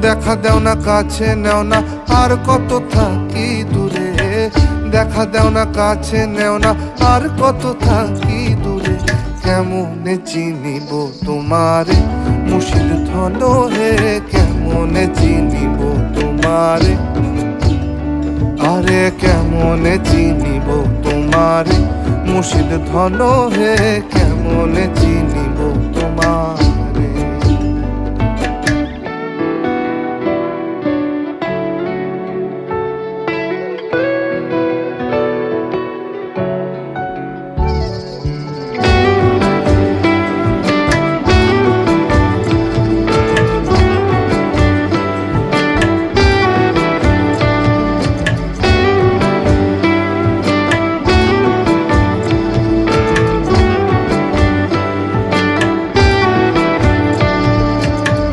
দেখা দেও না কাছে নেও না আর কত থাকি দূরে, দেখা দেও না কাছে নেও না আর কত থাকি দূরে। কেমনে চিনিব তোমারে মুর্শিদ ধন হে, কেমনে চিনিব তোমারে, আরে কেমনে চিনিব তোমারে মুর্শিদ ধন হে, কেমনে চিনিব